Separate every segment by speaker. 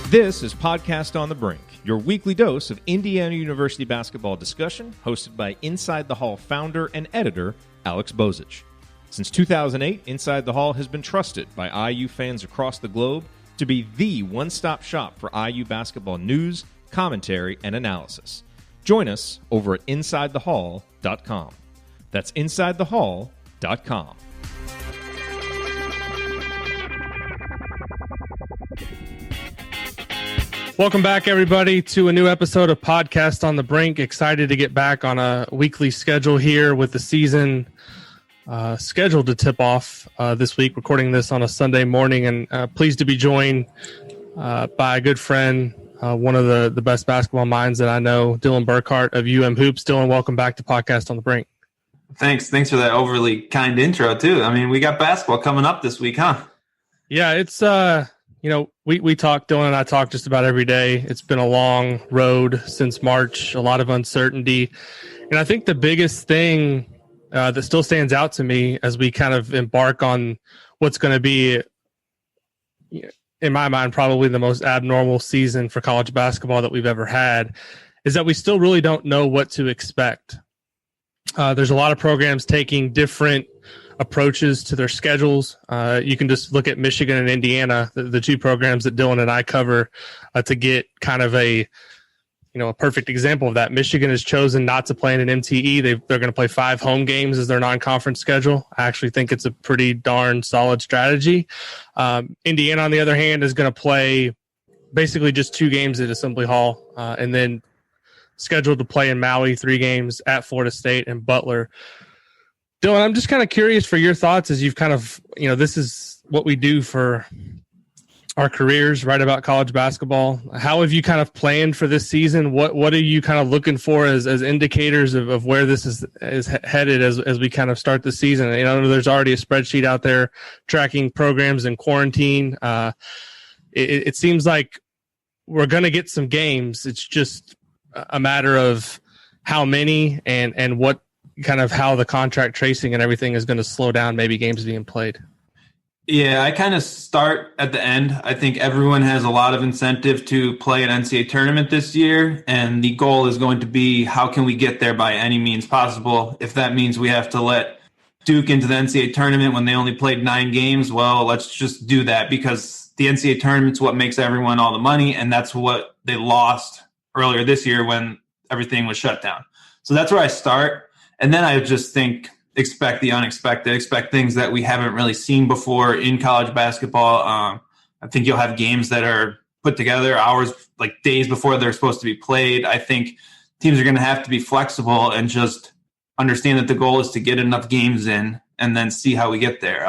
Speaker 1: This is Podcast on the Brink, your weekly dose of Indiana University basketball discussion, hosted by Inside the Hall founder and editor, Alex Bozich. Since 2008, Inside the Hall has been trusted by IU fans across the globe to be the one-stop shop for IU basketball news, commentary, and analysis. Join us over at InsideTheHall.com. That's InsideTheHall.com.
Speaker 2: Welcome back, everybody, to a new episode of Podcast on the Brink. Excited to get back on a weekly schedule here with the season scheduled to tip off this week, recording this on a Sunday morning, and pleased to be joined by a good friend, one of the best basketball minds that I know, Dylan Burkhardt of UMHoops. Dylan, welcome back to Podcast on the Brink.
Speaker 3: Thanks for that overly kind intro, too. I mean, we got basketball coming up this week, huh?
Speaker 2: Yeah, it's we talk, Dylan and I talk just about every day. It's been a long road since March, a lot of uncertainty. And I think the biggest thing that still stands out to me as we kind of embark on what's going to be, in my mind, probably the most abnormal season for college basketball that we've ever had, is that we still really don't know what to expect. There's a lot of programs taking different approaches to their schedules. You can just look at Michigan and Indiana, the two programs that Dylan and I cover, to get kind of a perfect example of that. Michigan has chosen not to play in an MTE. They're going to play 5 home games as their non-conference schedule. I actually think it's a pretty darn solid strategy. Indiana, on the other hand, is going to play basically just 2 games at Assembly Hall, and then scheduled to play in Maui 3 games at Florida State and Butler. Dylan, I'm just kind of curious for your thoughts as you've kind of, this is what we do for our careers, right, about college basketball. How have you kind of planned for this season? What are you kind of looking for as indicators of where this is headed as we kind of start the season? There's already a spreadsheet out there tracking programs in quarantine. It seems like we're going to get some games. It's just a matter of how many and what kind of how the contract tracing and everything is going to slow down maybe games being played.
Speaker 3: Yeah, I kind of start at the end. I think everyone has a lot of incentive to play an NCAA tournament this year, and the goal is going to be how can we get there by any means possible. If that means we have to let Duke into the NCAA tournament when they only played 9 games, well, let's just do that, because the NCAA tournament's what makes everyone all the money, and that's what they lost earlier this year when everything was shut down. So that's where I start. And then I just expect the unexpected, expect things that we haven't really seen before in college basketball. I think you'll have games that are put together hours, like days before they're supposed to be played. I think teams are going to have to be flexible and just understand that the goal is to get enough games in and then see how we get there.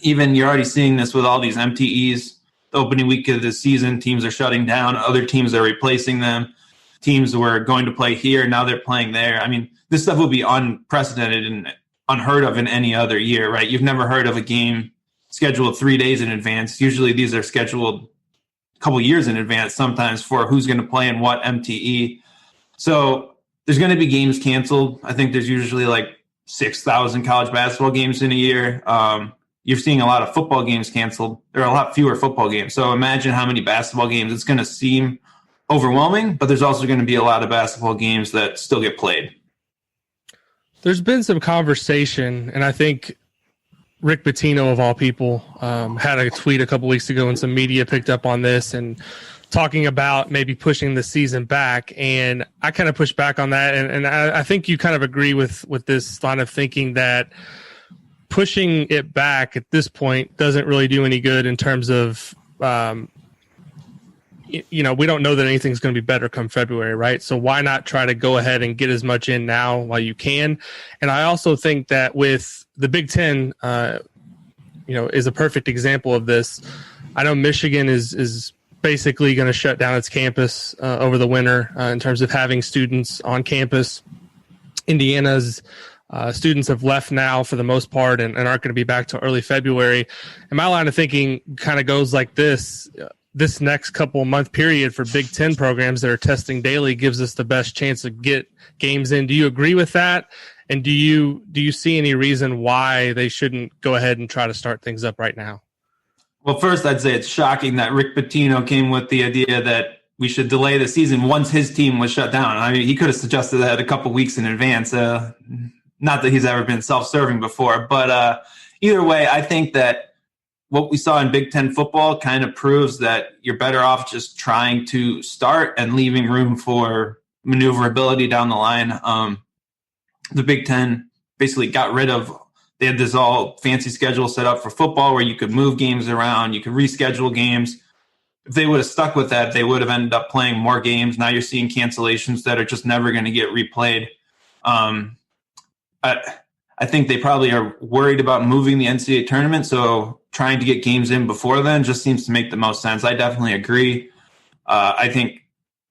Speaker 3: Even you're already seeing this with all these MTEs. The opening week of the season, teams are shutting down. Other teams are replacing them. Teams were going to play here, now they're playing there. I mean, this stuff will be unprecedented and unheard of in any other year, right? You've never heard of a game scheduled 3 days in advance. Usually these are scheduled a couple years in advance, sometimes for who's going to play in what MTE. So there's going to be games canceled. I think there's usually like 6,000 college basketball games in a year. You're seeing a lot of football games canceled. There are a lot fewer football games. So imagine how many basketball games. It's going to seem overwhelming, but there's also going to be a lot of basketball games that still get played.
Speaker 2: There's been some conversation, and I think Rick Pitino, of all people, had a tweet a couple weeks ago, and some media picked up on this and talking about maybe pushing the season back. And I kind of pushed back on that, and I think you kind of agree with this line of thinking that pushing it back at this point doesn't really do any good in terms of we don't know that anything's going to be better come February, right? So why not try to go ahead and get as much in now while you can? And I also think that with the Big Ten, is a perfect example of this. I know Michigan is basically going to shut down its campus over the winter in terms of having students on campus. Indiana's students have left now for the most part and aren't going to be back till early February. And my line of thinking kind of goes like this. This next couple month period for Big Ten programs that are testing daily gives us the best chance to get games in. Do you agree with that? And do you see any reason why they shouldn't go ahead and try to start things up right now?
Speaker 3: Well, first, I'd say it's shocking that Rick Pitino came with the idea that we should delay the season once his team was shut down. I mean, he could have suggested that a couple weeks in advance. Not that he's ever been self-serving before, but either way, I think that what we saw in Big Ten football kind of proves that you're better off just trying to start and leaving room for maneuverability down the line. The Big Ten basically got rid of, they had this all fancy schedule set up for football where you could move games around, you could reschedule games. If they would have stuck with that, they would have ended up playing more games. Now you're seeing cancellations that are just never going to get replayed. I think they probably are worried about moving the NCAA tournament, so trying to get games in before then just seems to make the most sense. I definitely agree. I think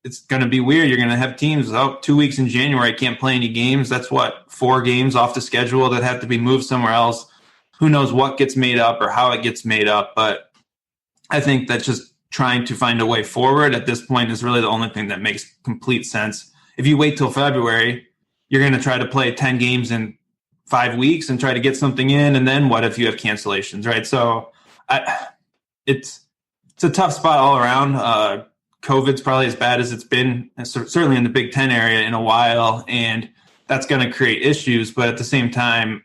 Speaker 3: it's going to be weird. You're going to have teams, 2 weeks in January, can't play any games. That's 4 games off the schedule that have to be moved somewhere else. Who knows what gets made up or how it gets made up. But I think that just trying to find a way forward at this point is really the only thing that makes complete sense. If you wait till February, you're going to try to play 10 games in 5 weeks and try to get something in. And then what if you have cancellations, right? So it's a tough spot all around. COVID's probably as bad as it's been, certainly in the Big Ten area, in a while. And that's going to create issues. But at the same time,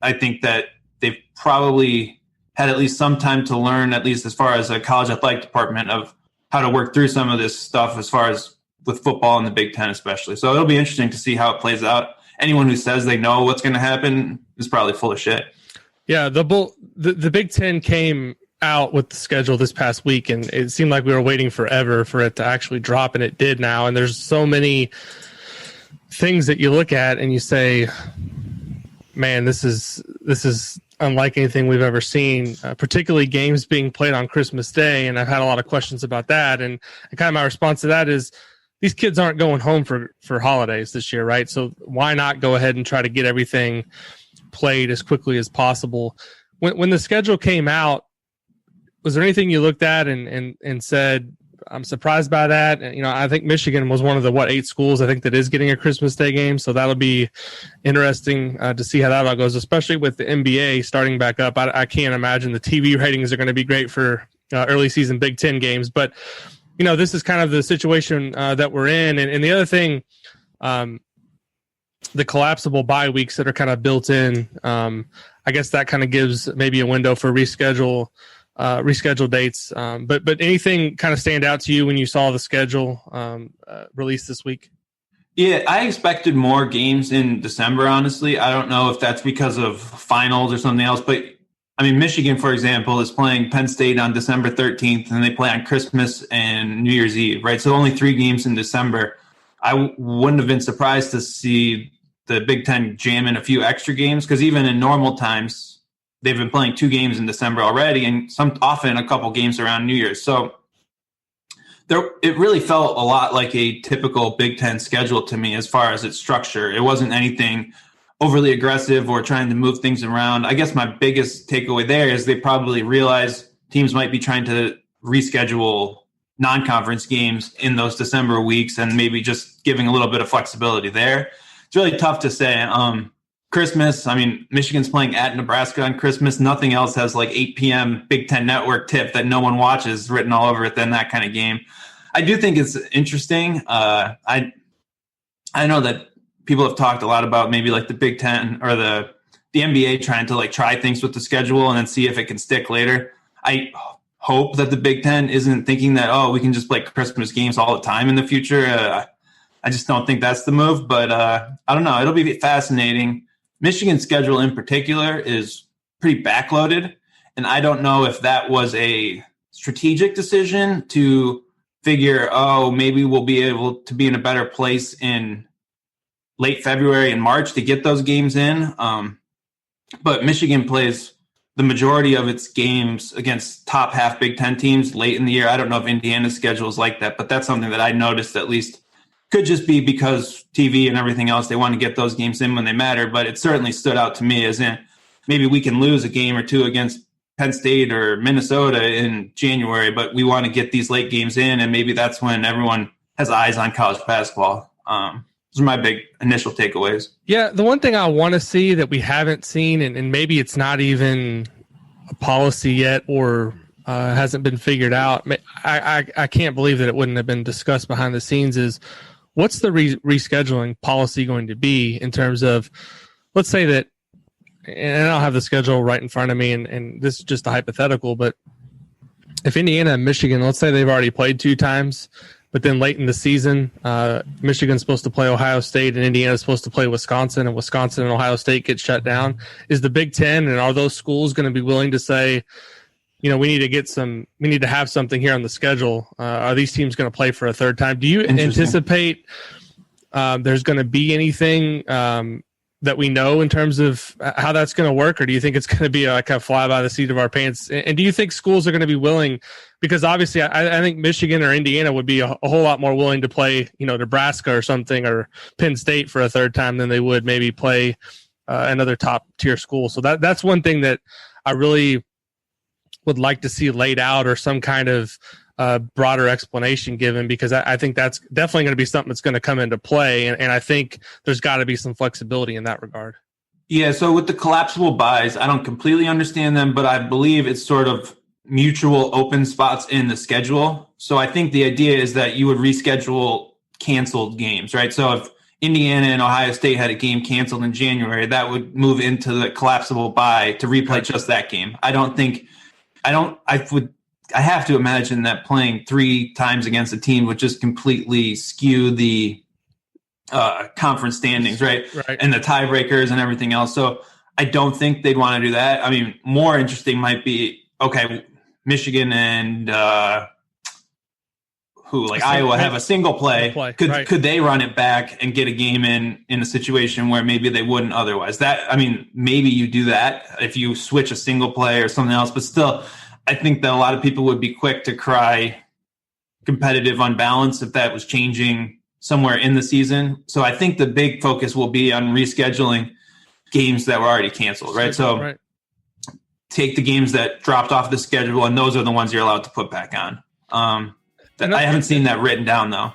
Speaker 3: I think that they've probably had at least some time to learn, at least as far as a college athletic department, of how to work through some of this stuff as far as with football in the Big Ten especially. So it'll be interesting to see how it plays out. Anyone who says they know what's going to happen is probably full of shit.
Speaker 2: Yeah, the Big Ten came out with the schedule this past week, and it seemed like we were waiting forever for it to actually drop, and it did now. And there's so many things that you look at and you say, man, this is unlike anything we've ever seen, particularly games being played on Christmas Day. And I've had a lot of questions about that. And kind of my response to that is, these kids aren't going home for holidays this year, right? So why not go ahead and try to get everything played as quickly as possible? When the schedule came out, was there anything you looked at and said, I'm surprised by that? And, I think Michigan was one of the 8 schools I think that is getting a Christmas Day game. So that'll be interesting to see how that all goes, especially with the NBA starting back up. I can't imagine the TV ratings are going to be great for early season Big Ten games, but this is kind of the situation that we're in. And the other thing, the collapsible bye weeks that are kind of built in, I guess that kind of gives maybe a window for reschedule dates. But anything kind of stand out to you when you saw the schedule released this week?
Speaker 3: Yeah, I expected more games in December, honestly. I don't know if that's because of finals or something else, but I mean, Michigan, for example, is playing Penn State on December 13th, and they play on Christmas and New Year's Eve, right? So only 3 games in December. I wouldn't have been surprised to see the Big Ten jam in a few extra games, because even in normal times, they've been playing 2 games in December already, and often a couple games around New Year's. So it really felt a lot like a typical Big Ten schedule to me as far as its structure. It wasn't anything overly aggressive or trying to move things around. I guess my biggest takeaway there is they probably realize teams might be trying to reschedule non-conference games in those December weeks and maybe just giving a little bit of flexibility there. It's really tough to say. Christmas, I mean, Michigan's playing at Nebraska on Christmas. Nothing else has 8 p.m. Big Ten Network tip that no one watches written all over it than that kind of game. I do think it's interesting. I know that people have talked a lot about maybe the Big Ten or the NBA trying to try things with the schedule and then see if it can stick later. I hope that the Big Ten isn't thinking that, we can just play Christmas games all the time in the future. I just don't think that's the move, but I don't know. It'll be fascinating. Michigan's schedule in particular is pretty backloaded, and I don't know if that was a strategic decision to figure, maybe we'll be able to be in a better place in late February and March to get those games in. But Michigan plays the majority of its games against top half Big Ten teams late in the year. I don't know if Indiana's schedule is like that, but that's something that I noticed at least. Could just be because TV and everything else, they want to get those games in when they matter, but it certainly stood out to me as in maybe we can lose a game or 2 against Penn State or Minnesota in January, but we want to get these late games in, and maybe that's when everyone has eyes on college basketball. Those are my big initial takeaways.
Speaker 2: Yeah, the one thing I want to see that we haven't seen, and maybe it's not even a policy yet or hasn't been figured out. I can't believe that it wouldn't have been discussed behind the scenes. Is what's the rescheduling policy going to be in terms of, let's say that, and I don't have the schedule right in front of me, and this is just a hypothetical, but if Indiana and Michigan, let's say they've already played 2 times, but then late in the season, Michigan's supposed to play Ohio State and Indiana's supposed to play Wisconsin, and Wisconsin and Ohio State get shut down. Is the Big Ten and are those schools going to be willing to say, we need to have something here on the schedule? Are these teams going to play for a third time? Do you anticipate there's going to be anything that we know in terms of how that's going to work, or do you think it's going to be like a fly by the seat of our pants? And do you think schools are going to be willing? Because obviously, I think Michigan or Indiana would be a whole lot more willing to play, Nebraska or something, or Penn State for a third time than they would maybe play another top tier school. So that's one thing that I really would like to see laid out, or some kind of broader explanation given, because I think that's definitely going to be something that's going to come into play. And I think there's got to be some flexibility in that regard.
Speaker 3: Yeah. So with the collapsible buys, I don't completely understand them, but I believe it's sort of mutual open spots in the schedule. So I think the idea is that you would reschedule canceled games, right? So if Indiana and Ohio State had a game canceled in January, that would move into the collapsible buy to replay just that game. I have to imagine that playing 3 times against a team would just completely skew the conference standings, right? And the tiebreakers and everything else. So I don't think they'd want to do that. I mean, more interesting might be, okay, Michigan and Iowa have a single play. Could they run it back and get a game in a situation where maybe they wouldn't otherwise? Maybe you do that if you switch a single play or something else, but still, I think that a lot of people would be quick to cry competitive unbalance if that was changing somewhere in the season. So I think the big focus will be on rescheduling games that were already canceled, right? Take the games that dropped off the schedule, and those are the ones you're allowed to put back on. I haven't seen that written down, though.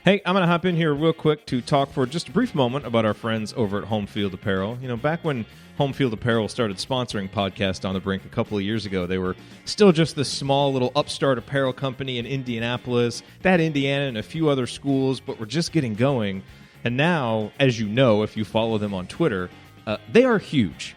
Speaker 1: Hey, I'm going to hop in here real quick to talk for just a brief moment about our friends over at Home Field Apparel. Back when Home Field Apparel started sponsoring Podcast on the Brink a couple of years ago, they were still just this small little upstart apparel company in Indianapolis. They had Indiana and a few other schools, but were just getting going. And now, as you know, if you follow them on Twitter, they are huge.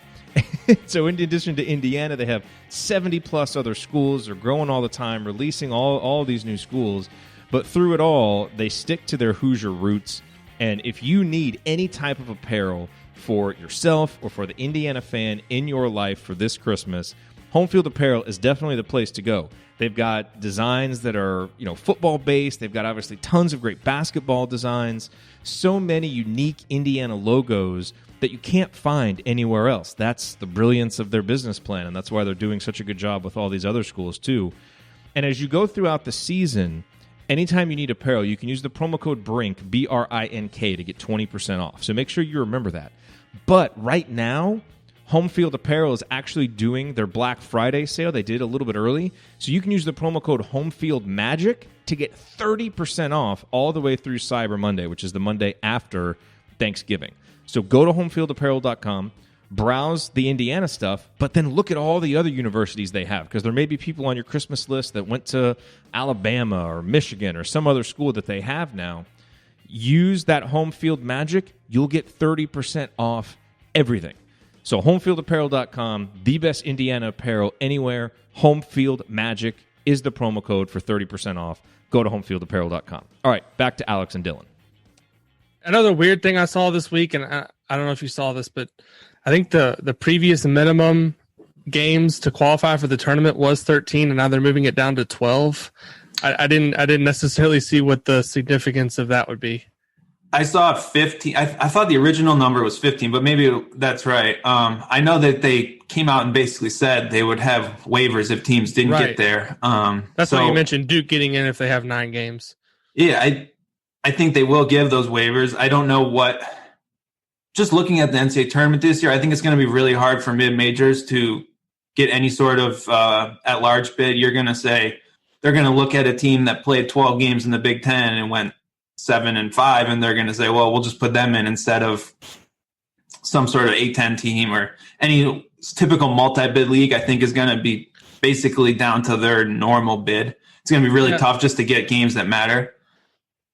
Speaker 1: So in addition to Indiana, they have 70-plus other schools. They're growing all the time, releasing all these new schools. But through it all, they stick to their Hoosier roots. And if you need any type of apparel for yourself or for the Indiana fan in your life for this Christmas, Home Field Apparel is definitely the place to go. They've got designs that are, football-based. They've got obviously tons of great basketball designs. So many unique Indiana logos that you can't find anywhere else. That's the brilliance of their business plan, and that's why they're doing such a good job with all these other schools too. And as you go throughout the season, anytime you need apparel, you can use the promo code BRINK, B-R-I-N-K, to get 20% off. So make sure you remember that. But right now, Home Field Apparel is actually doing their Black Friday sale. They did a little bit early. So you can use the promo code HOMEFIELDMAGIC to get 30% off all the way through Cyber Monday, which is the Monday after Thanksgiving. So go to homefieldapparel.com, browse the Indiana stuff, but then look at all the other universities they have, because there may be people on your Christmas list that went to Alabama or Michigan or some other school that they have now. Use that Home Field Magic. You'll get 30% off everything. So homefieldapparel.com, the best Indiana apparel anywhere. Home Field Magic is the promo code for 30% off. Go to homefieldapparel.com. All right, back to Alex and Dylan.
Speaker 2: Another weird thing I saw this week, and I don't know if you saw this, but I think the previous minimum games to qualify for the tournament was 13, and now they're moving it down to 12. I didn't necessarily see what the significance of that would be.
Speaker 3: I saw 15. I thought the original number was 15, but maybe that's right. I know that they came out and basically said they would have waivers if teams didn't get there.
Speaker 2: That's why you mentioned Duke getting in if they have 9 games.
Speaker 3: Yeah, I think they will give those waivers. I don't know what. Just looking at the NCAA tournament this year, I think it's going to be really hard for mid-majors to get any sort of at-large bid. You're going to say they're going to look at a team that played 12 games in the Big Ten and went 7-5, and they're going to say, well, we'll just put them in instead of some sort of A-10 team or any typical multi-bid league. I think is going to be basically down to their normal bid. It's going to be really tough just to get games that matter.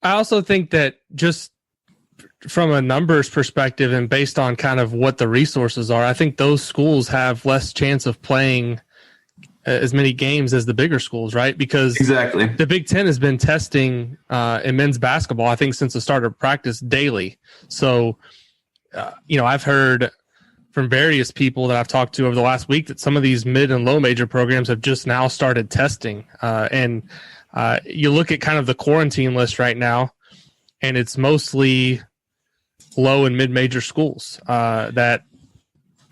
Speaker 2: I also think that just from a numbers perspective and based on kind of what the resources are, I think those schools have less chance of playing as many games as the bigger schools, right? Because
Speaker 3: exactly,
Speaker 2: the Big Ten has been testing in men's basketball, I think, since the start of practice daily. So, I've heard from various people that I've talked to over the last week that some of these mid and low major programs have just now started testing. And you look at kind of the quarantine list right now, and it's mostly low and mid major schools that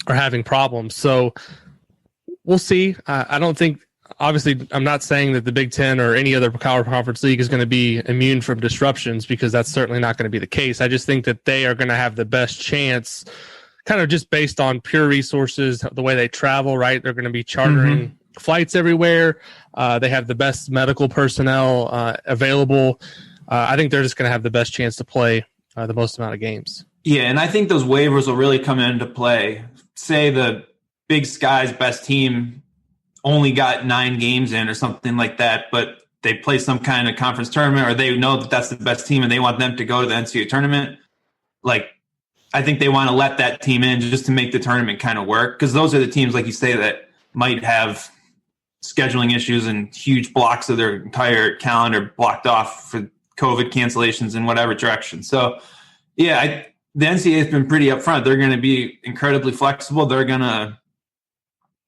Speaker 2: are having problems. So we'll see. I don't think, obviously, I'm not saying that the Big Ten or any other power conference league is going to be immune from disruptions, because that's certainly not going to be the case. I just think that they are going to have the best chance, kind of just based on pure resources, the way they travel, right? They're going to be chartering flights everywhere. They have the best medical personnel available. I think they're just going to have the best chance to play the most amount of games.
Speaker 3: Yeah, and I think those waivers will really come into play. Say the Big Sky's best team only got 9 games in or something like that, but they play some kind of conference tournament, or they know that that's the best team and they want them to go to the NCAA tournament. Like, I think they want to let that team in just to make the tournament kind of work, because those are the teams, like you say, that might have scheduling issues and huge blocks of their entire calendar blocked off for COVID cancellations in whatever direction. So, yeah, the NCAA has been pretty upfront. They're going to be incredibly flexible. They're going to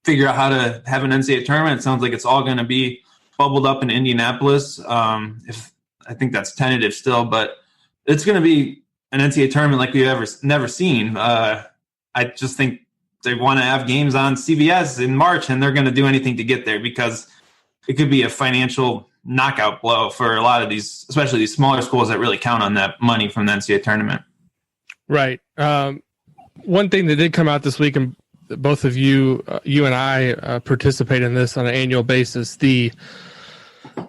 Speaker 3: figure out how to have an NCAA tournament. It sounds like it's all going to be bubbled up in Indianapolis. If I think that's tentative still, but it's going to be an NCAA tournament like we've never seen. I just think they want to have games on CBS in March, and they're going to do anything to get there, because it could be a financial knockout blow for a lot of these, especially these smaller schools that really count on that money from the NCAA tournament.
Speaker 2: Right. One thing that did come out this week, and both of you and I participate in this on an annual basis, the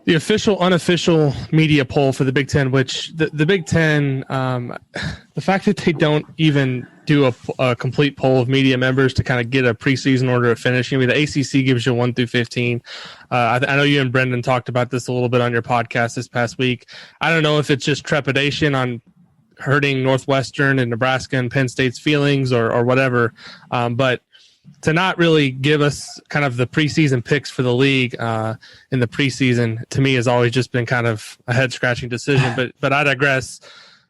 Speaker 2: official, unofficial media poll for the Big Ten, which the Big Ten, the fact that they don't even do a complete poll of media members to kind of get a preseason order of finishing. I mean, the ACC gives you 1 through 15. I know you and Brendan talked about this a little bit on your podcast this past week. I don't know if it's just trepidation on hurting Northwestern and Nebraska and Penn State's feelings or whatever, but to not really give us kind of the preseason picks for the league in the preseason, to me, has always just been kind of a head-scratching decision. But I digress.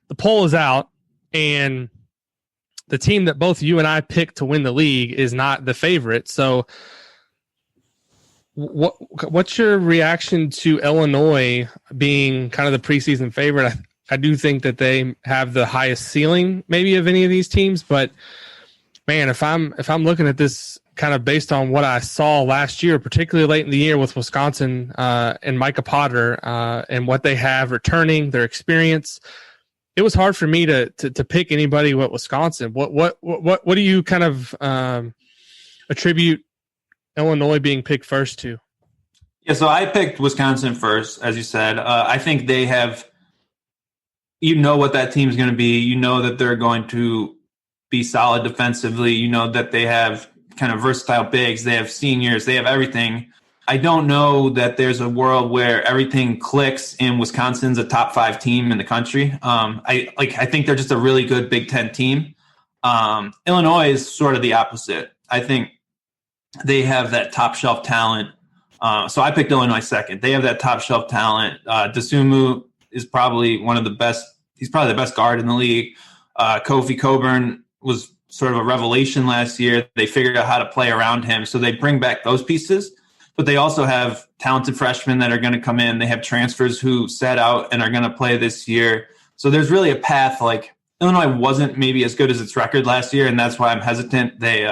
Speaker 2: The poll is out, and the team that both you and I picked to win the league is not the favorite. So what's your reaction to Illinois being kind of the preseason favorite? I do think that they have the highest ceiling maybe of any of these teams, but man, if I'm looking at this kind of based on what I saw last year, particularly late in the year with Wisconsin and Micah Potter and what they have returning, their experience, it was hard for me to pick anybody with Wisconsin. What do you kind of attribute Illinois being picked first to?
Speaker 3: Yeah, so I picked Wisconsin first, as you said. I think they have, you know what that team's going to be. You know that they're going to be solid defensively. You know that they have kind of versatile bigs. They have seniors. They have everything. I don't know that there's a world where everything clicks and Wisconsin's a top 5 team in the country. I think they're just a really good Big Ten team. Illinois is sort of the opposite. I think they have that top shelf talent. So I picked Illinois second. They have that top shelf talent. Dosunmu is probably one of the best. He's probably the best guard in the league. Kofi Coburn was sort of a revelation last year. They figured out how to play around him. So they bring back those pieces, but they also have talented freshmen that are going to come in. They have transfers who set out and are going to play this year. So there's really a path. Like, Illinois wasn't maybe as good as its record last year, and that's why I'm hesitant. They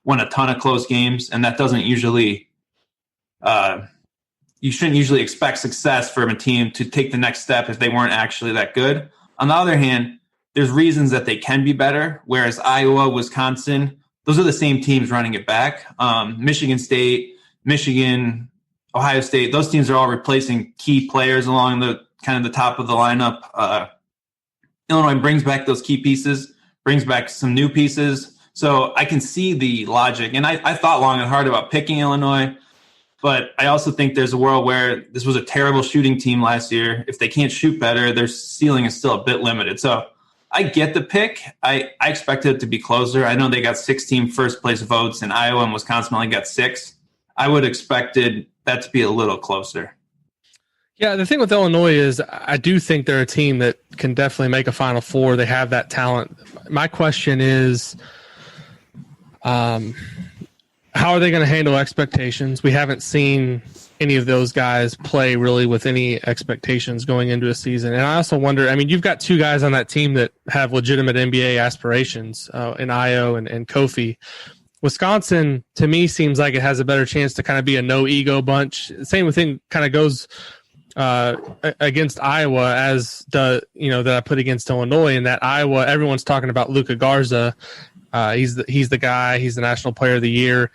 Speaker 3: won a ton of close games, and that doesn't usually you shouldn't usually expect success from a team to take the next step if they weren't actually that good. On the other hand, there's reasons that they can be better, whereas Iowa, Wisconsin, those are the same teams running it back. Michigan State, Michigan, Ohio State, those teams are all replacing key players along the kind of the top of the lineup. Illinois brings back those key pieces, brings back some new pieces. So I can see the logic. And I thought long and hard about picking Illinois, But I also think there's a world where this was a terrible shooting team last year. If they can't shoot better, their ceiling is still a bit limited. So I get the pick. I expected it to be closer. I know they got 16 first-place votes, and Iowa and Wisconsin only got 6. I would have expected that to be a little closer.
Speaker 2: Yeah, the thing with Illinois is I do think they're a team that can definitely make a Final Four. They have that talent. My question is, how are they going to handle expectations? We haven't seen any of those guys play really with any expectations going into a season. And I also wonder, I mean, you've got 2 guys on that team that have legitimate NBA aspirations in Io and Kofi. Wisconsin, to me, seems like it has a better chance to kind of be a no-ego bunch. Same thing kind of goes against Iowa as that I put against Illinois, and that Iowa, everyone's talking about Luka Garza. He's the guy. He's the National Player of the Year.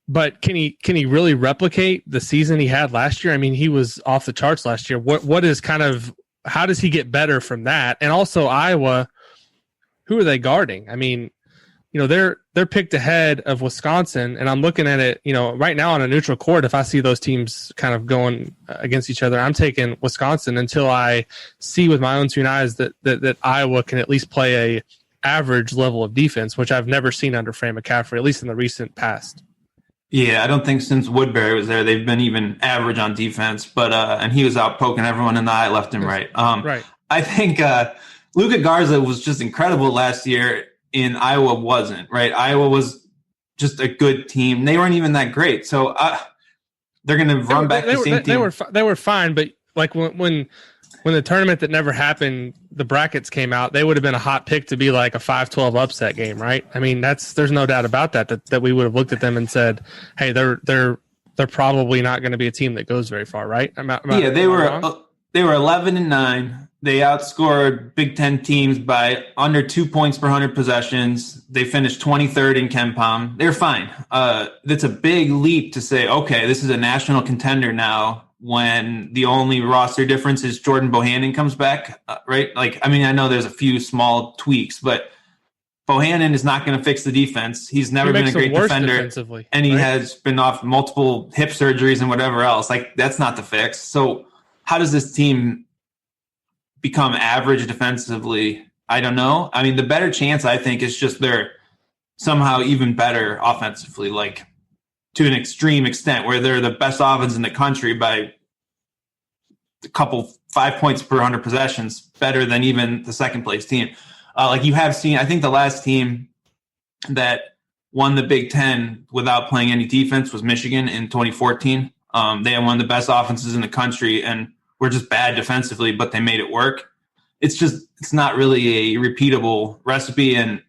Speaker 2: But can he really replicate the season he had last year? I mean, he was off the charts last year. What is how does he get better from that? And also Iowa, who are they guarding? I mean, they're picked ahead of Wisconsin, and I'm looking at it, right now on a neutral court. If I see those teams kind of going against each other, I'm taking Wisconsin until I see with my own 2 eyes that Iowa can at least play a average level of defense, which I've never seen under Fran McCaffrey, at least in the recent past.
Speaker 3: Yeah, I don't think since Woodbury was there, they've been even average on defense, but and he was out poking everyone in the eye left and right.
Speaker 2: Right.
Speaker 3: I think Luka Garza was just incredible last year. In Iowa wasn't, right? Iowa was just a good team. They weren't even that great. So they're going to run back the same team.
Speaker 2: They were fine, but like when the tournament that never happened, the brackets came out, they would have been a hot pick to be like a 5-12 upset game, right? I mean, there's no doubt about that we would have looked at them and said, hey, they're probably not going to be a team that goes very far, right?
Speaker 3: They were 11-9. They outscored Big Ten teams by under 2 points per 100 possessions. They finished 23rd in KenPom. They're fine. That's a big leap to say, okay, this is a national contender now when the only roster difference is Jordan Bohannon comes back, right? I know there's a few small tweaks, but Bohannon is not going to fix the defense. He's never been a great defender, and he has been off multiple hip surgeries and whatever else. That's not the fix. So how does this team become average defensively? I don't know. I mean, the better chance, I think, is just they're somehow even better offensively, to an extreme extent, where they're the best offense in the country by a couple 5 points per 100 possessions, better than even the second place team. You have seen, I think the last team that won the Big Ten without playing any defense was Michigan in 2014. They had one of the best offenses in the country and were just bad defensively, but they made it work. It's not really a repeatable recipe, and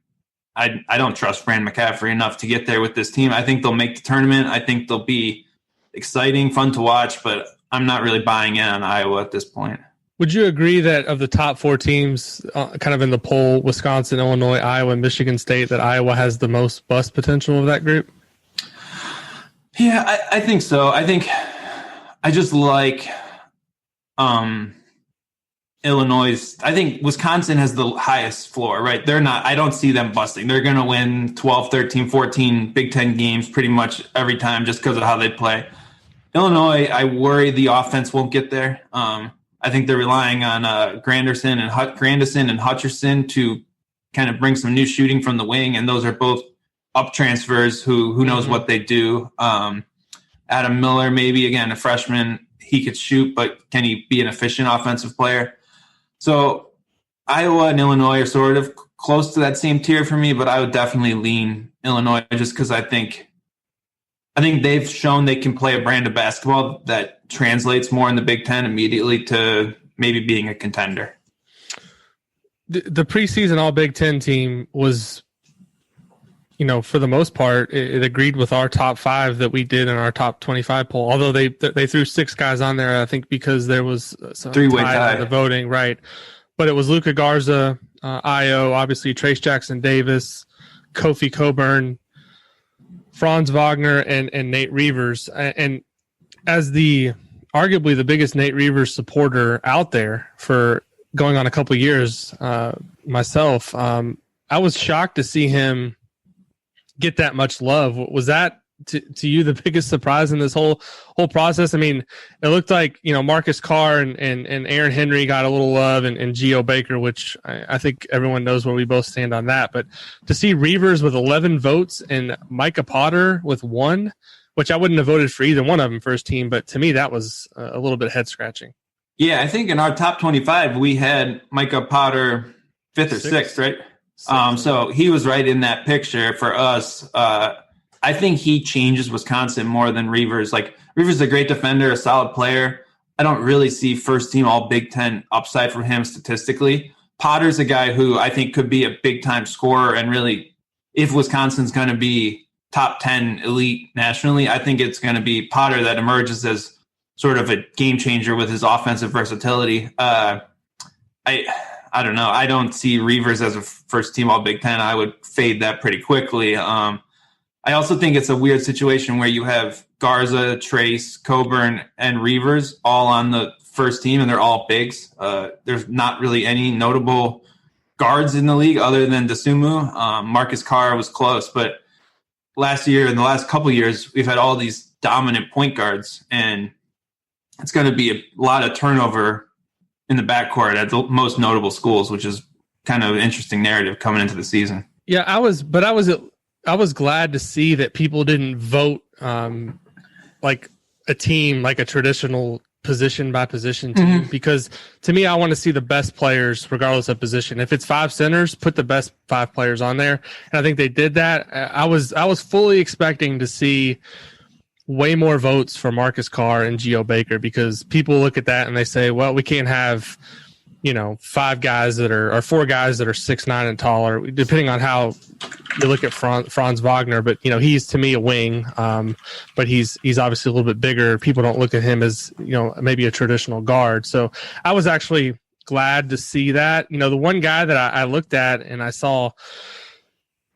Speaker 3: I don't trust Fran McCaffrey enough to get there with this team. I think they'll make the tournament. I think they'll be exciting, fun to watch, but I'm not really buying in on Iowa at this point.
Speaker 2: Would you agree that of the top 4 teams kind of in the poll, Wisconsin, Illinois, Iowa, and Michigan State, that Iowa has the most bust potential of that group?
Speaker 3: Yeah, I think so. I think I just like Illinois. I think Wisconsin has the highest floor, right? I don't see them busting. They're going to win 12, 13, 14 Big Ten games pretty much every time just because of how they play. Illinois, I worry the offense won't get there. I think they're relying on Grandison and Hutcherson to kind of bring some new shooting from the wing, and those are both up transfers who knows what they do. Adam Miller, maybe, again, a freshman, he could shoot, but can he be an efficient offensive player? So Iowa and Illinois are sort of close to that same tier for me, but I would definitely lean Illinois just because I think they've shown they can play a brand of basketball that translates more in the Big Ten immediately to maybe being a contender.
Speaker 2: The preseason All Big Ten team was, for the most part, it agreed with our top 5 that we did in our top 25 poll. Although they threw 6 guys on there, I think because there was some
Speaker 3: 3-way tie
Speaker 2: in the voting, right? But it was Luka Garza, Io, obviously Trace Jackson Davis, Kofi Coburn, Franz Wagner, and Nate Reavers. And as arguably the biggest Nate Reavers supporter out there for going on a couple of years myself, I was shocked to see him get that much love. Was that to you the biggest surprise in this whole process? I mean, it looked like, Marcus Carr and Aaron Henry got a little love, and Geo Baker, which I think everyone knows where we both stand on that. But to see Reavers with 11 votes and Micah Potter with 1, which I wouldn't have voted for either one of them first team, but to me that was a little bit head scratching. Yeah,
Speaker 3: I think in our top 25 we had Micah Potter 5th or 6th, right? So he was right in that picture for us. I think he changes Wisconsin more than Reavers. Like, Reavers is a great defender, a solid player. I don't really see first team all Big Ten upside from him statistically. Potter's a guy who I think could be a big time scorer, and really, if Wisconsin's going to be top 10 elite nationally, I think it's going to be Potter that emerges as sort of a game changer with his offensive versatility. I don't know. I don't see Reavers as a first team all Big Ten. I would fade that pretty quickly. I also think it's a weird situation where you have Garza, Trace, Coburn, and Reavers all on the first team, and they're all bigs. There's not really any notable guards in the league other than Dosunmu. Marcus Carr was close, but last year and the last couple of years, we've had all these dominant point guards, and it's going to be a lot of turnover in the backcourt at the most notable schools, which is kind of an interesting narrative coming into the season.
Speaker 2: Yeah, I was glad to see that people didn't vote like a team, like a traditional position by position team, because to me, I want to see the best players regardless of position. If it's 5 centers, put the best 5 players on there. And I think they did that. I was fully expecting to see way more votes for Marcus Carr and Geo Baker, because people look at that and they say, well, we can't have, 5 guys that are 4 guys that are 6'9" and taller, depending on how you look at Franz Wagner. But, he's to me a wing, but he's obviously a little bit bigger. People don't look at him as, maybe a traditional guard. So I was actually glad to see that. The one guy that I looked at and I saw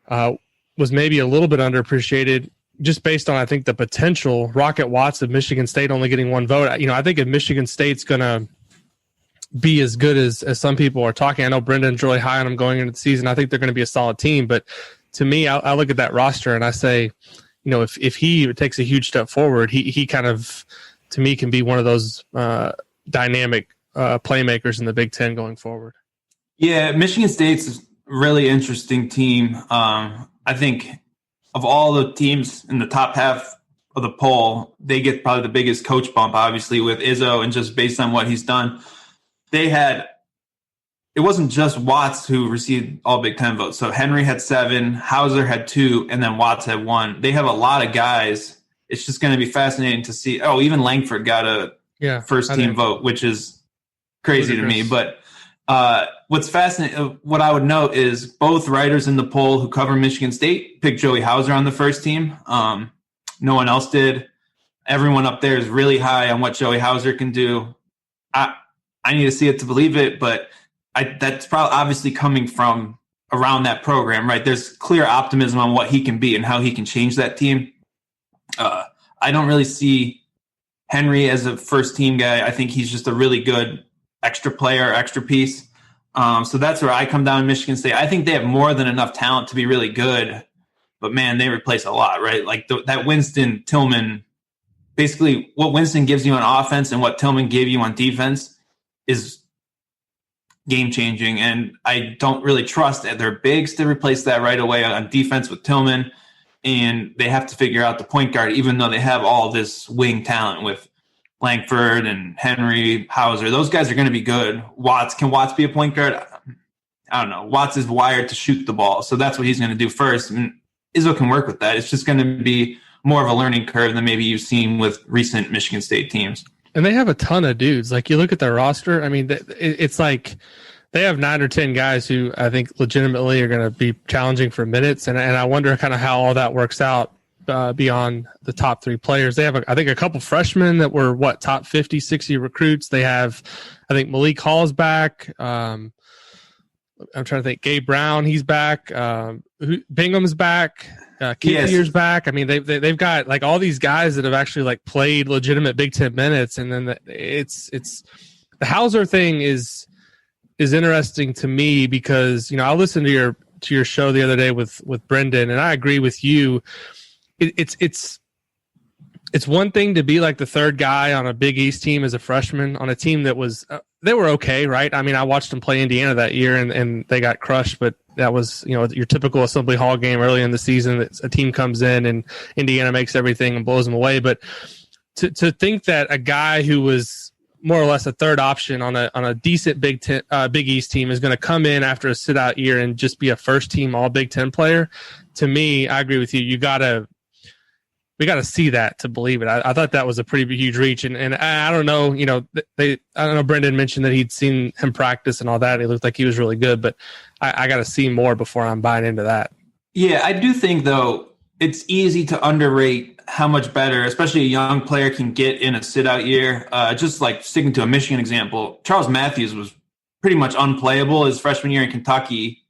Speaker 2: was maybe a little bit underappreciated, just based on, I think, the potential. Rocket Watts of Michigan State only getting 1 vote. I think if Michigan State's going to be as good as some people are talking, I know Brendan's really high on them going into the season. I think they're going to be a solid team. But to me, I look at that roster and I say, if he takes a huge step forward, he kind of, to me, can be one of those dynamic playmakers in the Big Ten going forward.
Speaker 3: Yeah, Michigan State's a really interesting team. I think of all the teams in the top half of the poll, they get probably the biggest coach bump, obviously, with Izzo, and just based on what he's done. It wasn't just Watts who received all Big Ten votes. So Henry had 7, Hauser had 2, and then Watts had 1. They have a lot of guys. It's just going to be fascinating to see. Oh, even Langford got a first team vote, which is crazy to me. But what's fascinating, what I would note is both writers in the poll who cover Michigan State picked Joey Hauser on the first team. No one else did. Everyone up there is really high on what Joey Hauser can do. I need to see it to believe it, but that's probably obviously coming from around that program, right? There's clear optimism on what he can be and how he can change that team. I don't really see Henry as a first team guy. I think he's just a really good extra player, extra piece. So that's where I come down in Michigan State. I think they have more than enough talent to be really good, but man, they replace a lot, right? Like that Winston Tillman, basically what Winston gives you on offense and what Tillman gave you on defense is game changing. And I don't really trust their bigs to replace that right away on defense with Tillman. And they have to figure out the point guard, even though they have all this wing talent with Langford and Henry, Hauser. Those guys are going to be good. Can Watts be a point guard? I don't know. Watts is wired to shoot the ball, so that's what he's going to do first. And Izzo can work with that. It's just going to be more of a learning curve than maybe you've seen with recent Michigan State teams.
Speaker 2: And they have a ton of dudes. Like, you look at their roster, I mean, it's like they have 9 or 10 guys who I think legitimately are going to be challenging for minutes. And I wonder kind of how all that works out beyond the top 3 players. They have, I think, a couple freshmen that were, top 50, 60 recruits. They have, I think, Malik Hall's back. I'm trying to think. Gabe Brown, he's back. Bingham's back. Kipier's back. I mean, they've got like all these guys that have actually like played legitimate Big Ten minutes, and then it's the Hauser thing is interesting to me because I listened to your show the other day with Brendan, and I agree with you. it's one thing to be like the third guy on a Big East team as a freshman on a team that was they were okay, right? I mean, I watched them play Indiana that year and they got crushed, but that was, you know, your typical Assembly Hall game early in the season that a team comes in and Indiana makes everything and blows them away. But to think that a guy who was more or less a third option on a decent Big East team is going to come in after a sit out year and just be a first team All Big Ten player, to me, I agree with you. We got to see that to believe it. I thought that was a pretty huge reach, and I don't know, you know, I don't know. Brendan mentioned that he'd seen him practice and all that. He looked like he was really good, but I got to see more before I'm buying into that.
Speaker 3: Yeah, I do think though it's easy to underrate how much better, especially a young player, can get in a sit-out year. Just like sticking to a Michigan example, Charles Matthews was pretty much unplayable his freshman year in Kentucky.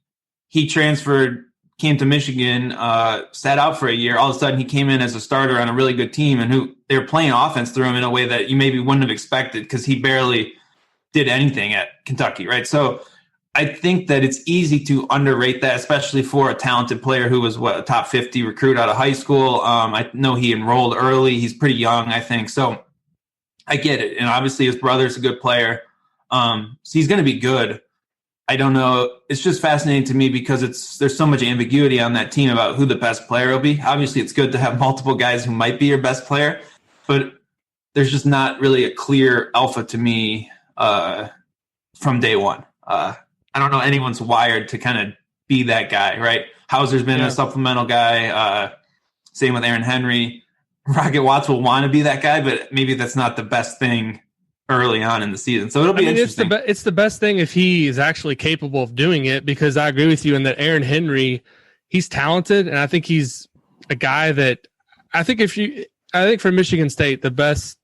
Speaker 3: He transferred, came to Michigan, sat out for a year. All of a sudden, he came in as a starter on a really good team, and who they were playing offense through him in a way that you maybe wouldn't have expected because he barely did anything at Kentucky, right? So I think that it's easy to underrate that, especially for a talented player who was a top 50 recruit out of high school. I know he enrolled early. He's pretty young, I think. So I get it. And obviously his brother's a good player. So he's going to be good. I don't know. It's just fascinating to me because there's so much ambiguity on that team about who the best player will be. Obviously it's good to have multiple guys who might be your best player, but there's just not really a clear alpha to me from day one. I don't know anyone's wired to kind of be that guy, right? Hauser's been a supplemental guy. Same with Aaron Henry. Rocket Watts will want to be that guy, but maybe that's not the best thing early on in the season. So it'll be interesting.
Speaker 2: It's the best thing if he is actually capable of doing it, because I agree with you in that Aaron Henry, he's talented, and I think he's a guy that I think for Michigan State, the best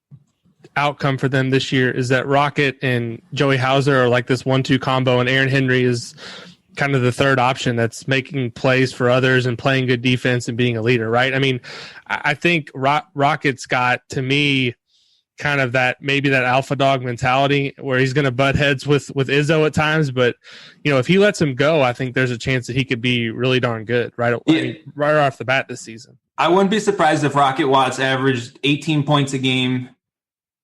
Speaker 2: outcome for them this year is that Rocket and Joey Hauser are like this 1-2 combo, and Aaron Henry is kind of the third option that's making plays for others and playing good defense and being a leader, right? I mean, I think Rocket's got, to me, kind of that alpha dog mentality where he's going to butt heads with Izzo at times, but you know, if he lets him go, I think there's a chance that he could be really darn good right off the bat this season.
Speaker 3: I wouldn't be surprised if Rocket Watts averaged 18 points a game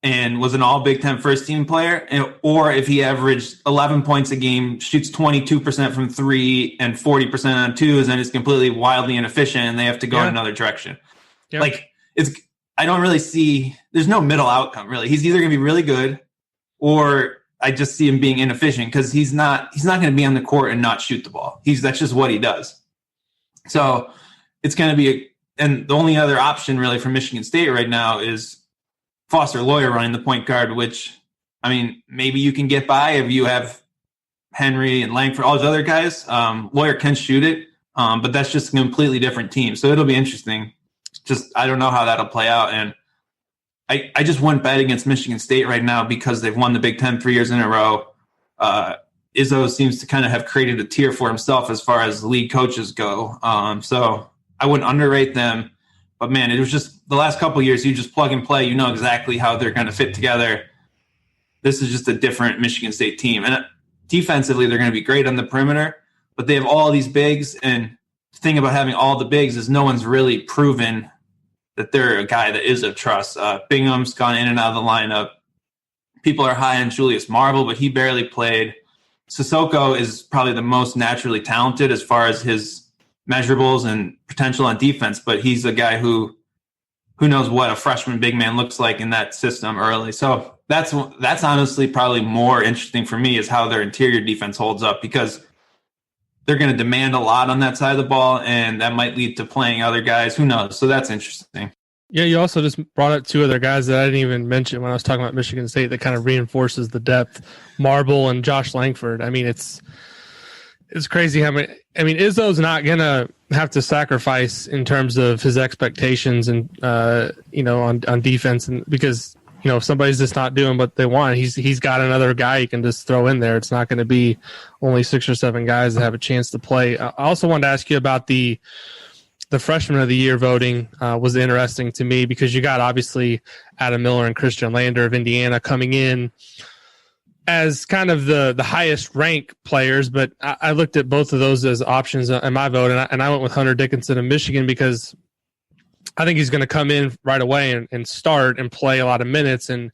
Speaker 3: and was an all Big Ten first team player, or if he averaged 11 points a game, shoots 22% from three and 40% on twos, and is completely wildly inefficient, and they have to go in another direction. Yeah. Like I don't really see, there's no middle outcome really. He's either going to be really good, or I just see him being inefficient because he's not going to be on the court and not shoot the ball. That's just what he does. So it's going to be and the only other option really for Michigan State right now is Foster Loyer running the point guard, which, I mean, maybe you can get by if you have Henry and Langford, all those other guys. Loyer can shoot it, but that's just a completely different team. So it'll be interesting. Just, I don't know how that'll play out. And I just wouldn't bet against Michigan State right now because they've won the Big Ten 3 years in a row. Izzo seems to kind of have created a tier for himself as far as league coaches go. So I wouldn't underrate them. But, man, it was just the last couple of years, you just plug and play. You know exactly how they're going to fit together. This is just a different Michigan State team. And defensively, they're going to be great on the perimeter. But they have all these bigs. And the thing about having all the bigs is no one's really proven that they're a guy that is of trust. Bingham's gone in and out of the lineup. People are high on Julius Marble, but he barely played. Sissoko is probably the most naturally talented as far as his measurables and potential on defense, but he's a guy who knows what a freshman big man looks like in that system early. So that's honestly probably more interesting for me is how their interior defense holds up, because they're going to demand a lot on that side of the ball, and that might lead to playing other guys. Who knows? So that's interesting.
Speaker 2: Yeah, you also just brought up two other guys that I didn't even mention when I was talking about Michigan State that kind of reinforces the depth, Marble and Josh Langford. I mean, it's crazy how many. I mean, Izzo's not going to have to sacrifice in terms of his expectations and, on defense, and because, if somebody's just not doing what they want, he's got another guy he can just throw in there. It's not going to be only 6 or 7 guys that have a chance to play. I also wanted to ask you about the freshman of the year voting. Was interesting to me because you got obviously Adam Miller and Christian Lander of Indiana coming in as kind of the highest rank players, but I looked at both of those as options in my vote, and I went with Hunter Dickinson of Michigan because I think he's going to come in right away and start and play a lot of minutes. And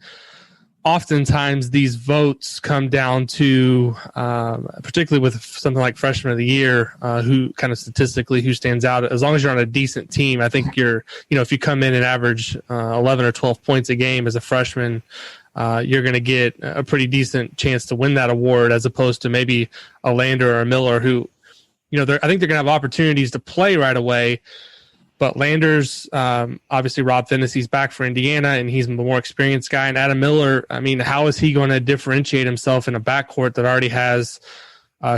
Speaker 2: oftentimes these votes come down to, particularly with something like freshman of the year, who kind of statistically who stands out. As long as you're on a decent team, I think if you come in and average 11 or 12 points a game as a freshman, you're going to get a pretty decent chance to win that award, as opposed to maybe a Lander or a Miller who, I think they're going to have opportunities to play right away. But Landers, obviously Rob Finney's back for Indiana, and he's the more experienced guy. And Adam Miller, I mean, how is he going to differentiate himself in a backcourt that already has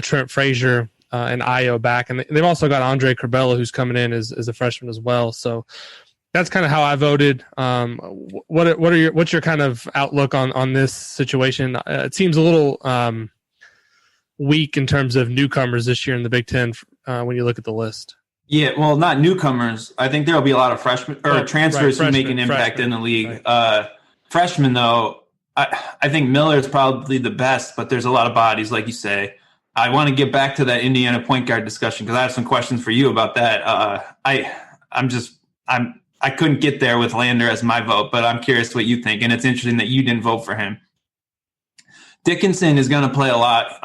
Speaker 2: Trent Frazier and Ayo back? And they've also got Andre Curbelo, who's coming in as a freshman as well. So that's kind of how I voted. What's your kind of outlook on this situation? It seems a little weak in terms of newcomers this year in the Big Ten when you look at the list.
Speaker 3: Yeah, well, not newcomers. I think there will be a lot of freshmen or transfers who make an impact in the league. Right. Freshmen, though, I think Miller is probably the best, but there's a lot of bodies, like you say. I want to get back to that Indiana point guard discussion because I have some questions for you about that. I couldn't get there with Lander as my vote, but I'm curious what you think, and it's interesting that you didn't vote for him. Dickinson is going to play a lot.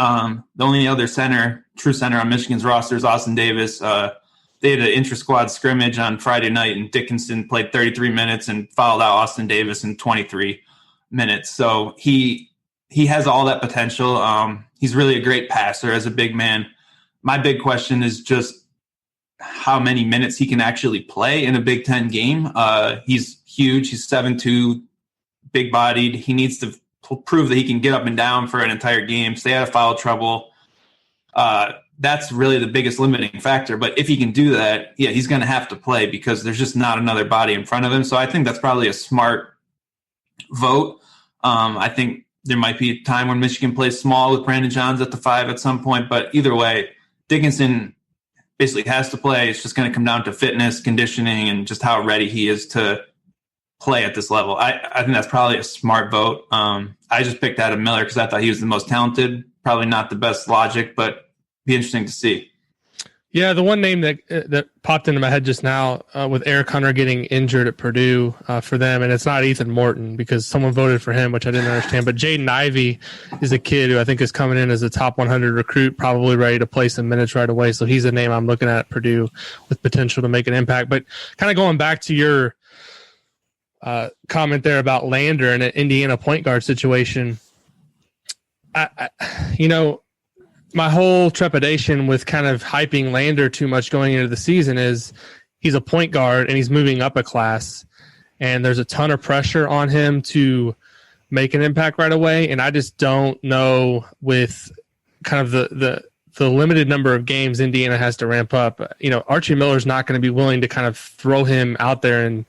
Speaker 3: The only other true center on Michigan's roster is Austin Davis. They had an intra-squad scrimmage on Friday night, and Dickinson played 33 minutes and fouled out Austin Davis in 23 minutes. So he has all that potential. He's really a great passer as a big man. My big question is just how many minutes he can actually play in a Big Ten game. He's huge. He's 7'2", big-bodied. He needs to prove that he can get up and down for an entire game, stay out of foul trouble. That's really the biggest limiting factor. But if he can do that, yeah, he's going to have to play because there's just not another body in front of him. So I think that's probably a smart vote. I think there might be a time when Michigan plays small with Brandon Johns at the 5 at some point. But either way, Dickinson basically has to play. It's just going to come down to fitness, conditioning, and just how ready he is to play at this level. I think that's probably a smart vote. I just picked Adam Miller because I thought he was the most talented. Probably not the best logic, but be interesting to see.
Speaker 2: Yeah, the one name that popped into my head just now with Eric Hunter getting injured at Purdue for them, and it's not Ethan Morton because someone voted for him, which I didn't understand, but Jaden Ivey is a kid who I think is coming in as a top 100 recruit, probably ready to play some minutes right away. So he's a name I'm looking at Purdue with potential to make an impact. But kind of going back to your comment there about Lander and an Indiana point guard situation, my whole trepidation with kind of hyping Lander too much going into the season is he's a point guard and he's moving up a class, and there's a ton of pressure on him to make an impact right away. And I just don't know, with kind of the limited number of games Indiana has to ramp up. Archie Miller's not going to be willing to kind of throw him out there. And,